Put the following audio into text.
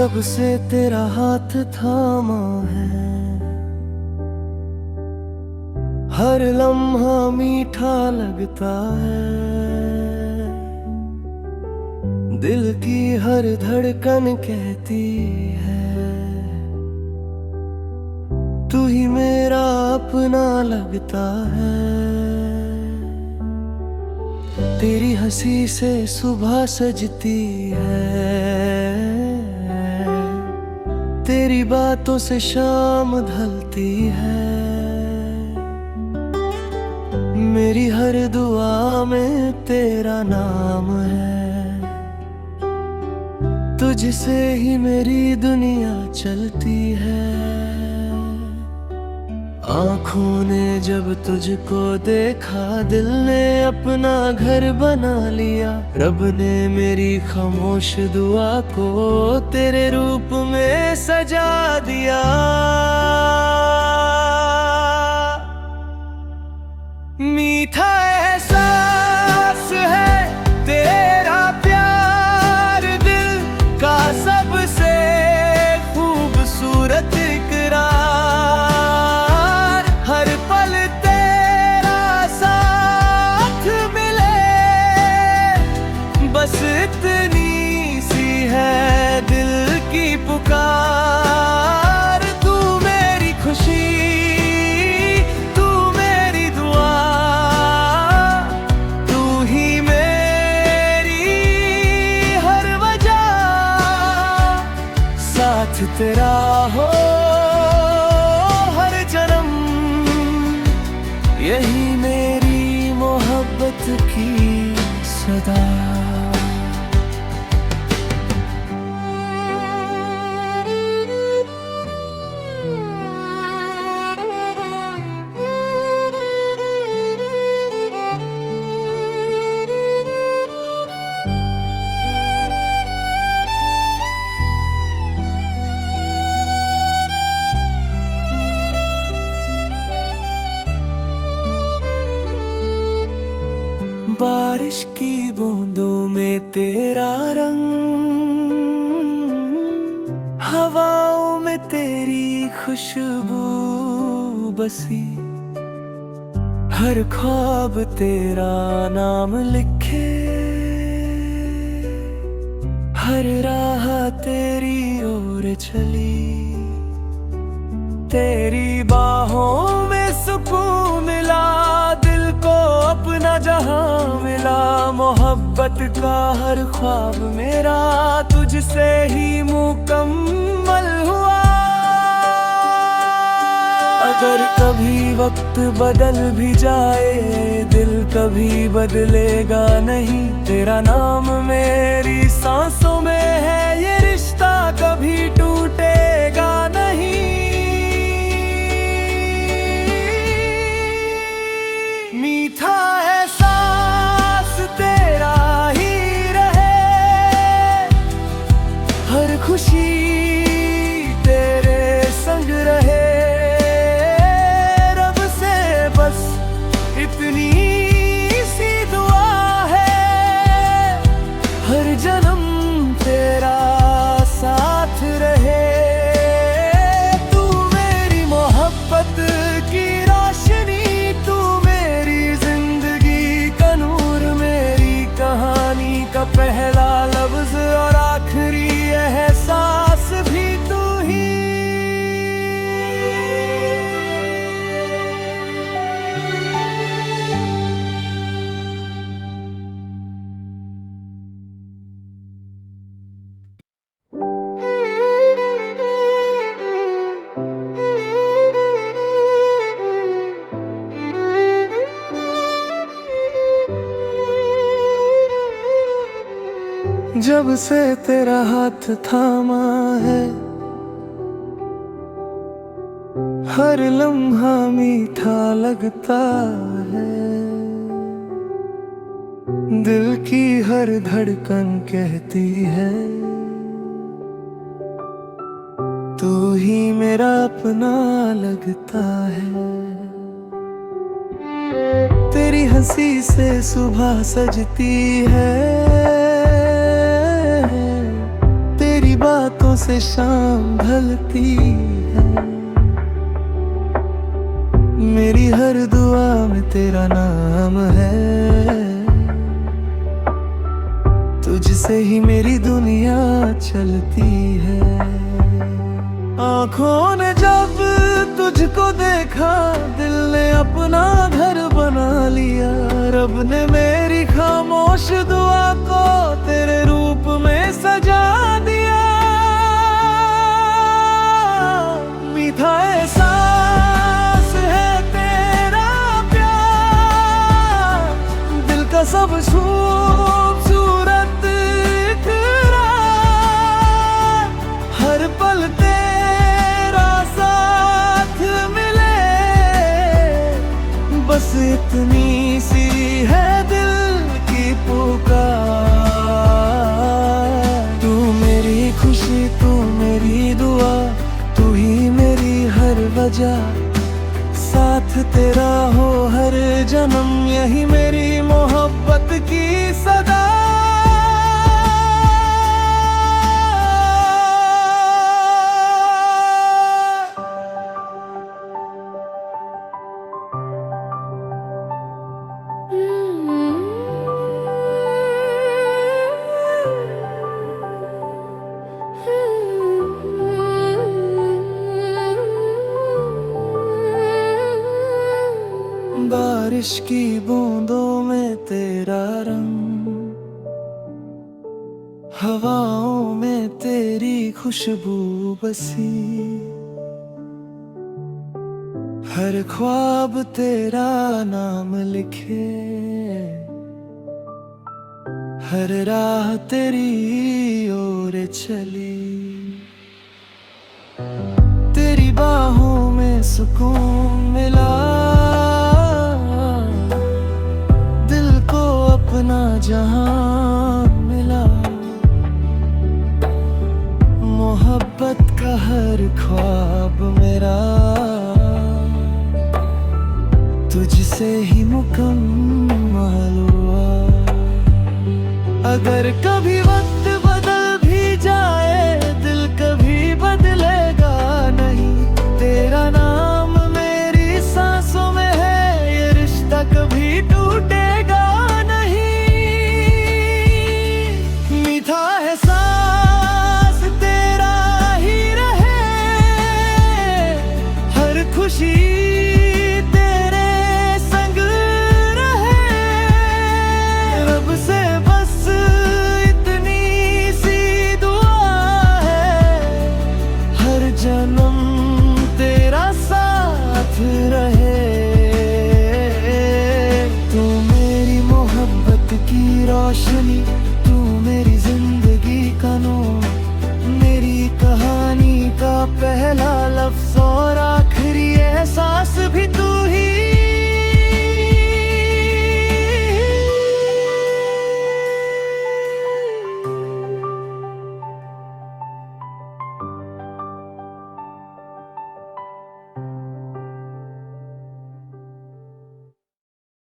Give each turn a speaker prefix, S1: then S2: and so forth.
S1: जब से तेरा हाथ थामा है, हर लम्हा मीठा लगता है। दिल की हर धड़कन कहती है, तू ही मेरा अपना लगता है। तेरी हंसी से सुबह सजती है, तेरी बातों से शाम ढलती है। मेरी हर दुआ में तेरा नाम है, तुझसे ही मेरी दुनिया चलती है। आँखों ने जब तुझको देखा, दिल ने अपना घर बना लिया। रब ने मेरी खामोश दुआ को तेरे रूप में सजा दिया। मीठा एहसास है तेरा प्यार, दिल का सबसे खूबसूरत इकरार। हर पल तेरा साथ मिले, बस इतनी सी है दिल की पुकार। तू मेरी खुशी, तेरा हो हर जन्म, यही मेरी मोहब्बत की सदा। बारिश की बूंदों में तेरा रंग, हवाओं में तेरी खुशबू बसी। हर ख्वाब तेरा नाम लिखे, हर राह तेरी ओर चली। तेरी बाहों में सुकून मिला, दिल को अपना जहां मिला। मोहब्बत का हर ख्वाब मेरा तुझसे ही मुकम्मल हुआ। अगर कभी वक्त बदल भी जाए, दिल कभी बदलेगा नहीं। तेरा नाम मेरी सांसों में है, ये रिश्ता कभी टूटेगा नहीं। मीठा एहसास तेरा ही रहे, हर खुशी तेरे संग रहे। रब से बस इतनी सी दुआ है, हर जन्म तेरा साथ रहे। तू मेरी मोहब्बत की रोशनी, तू का पहला लफ्ज और आखिरी एहसास भी तू ही। जब से तेरा हाथ थामा है, हर लम्हा मीठा लगता है। दिल की हर धड़कन कहती है, तू ही मेरा अपना लगता है। तेरी हंसी से सुबह सजती है, तेरी बातों बादलों से शाम ढलती है। मेरी हर दुआ में तेरा नाम है, तुझसे ही मेरी दुनिया चलती है। आँखों ने जब तुझको देखा, दिल ने अपना घर बना लिया। रब ने मेरी खामोश दुआ को तेरे रूप में सजा दिया। मीठा एहसास है तेरा प्यार, दिल का सब खूबसूरत इकरार। हर पल तेरा साथ मिले, बस इतनी सी है दिल की पुकार। तू मेरी खुशी, तू मेरी दुआ, तू ही मेरी हर वजह। साथ तेरा हो हर जन्म, यही मेरी मोहब्बत की सदा। बारिश की बूंदों में तेरा रंग, हवाओं में तेरी खुशबू बसी। हर ख्वाब तेरा नाम लिखे, हर राह तेरी ओर चली। तेरी बाहों में सुकून मिला, अपना जहां मिला। मोहब्बत का हर ख्वाब मेरा तुझसे ही मुकम्मल हुआ। अगर कभी वक्त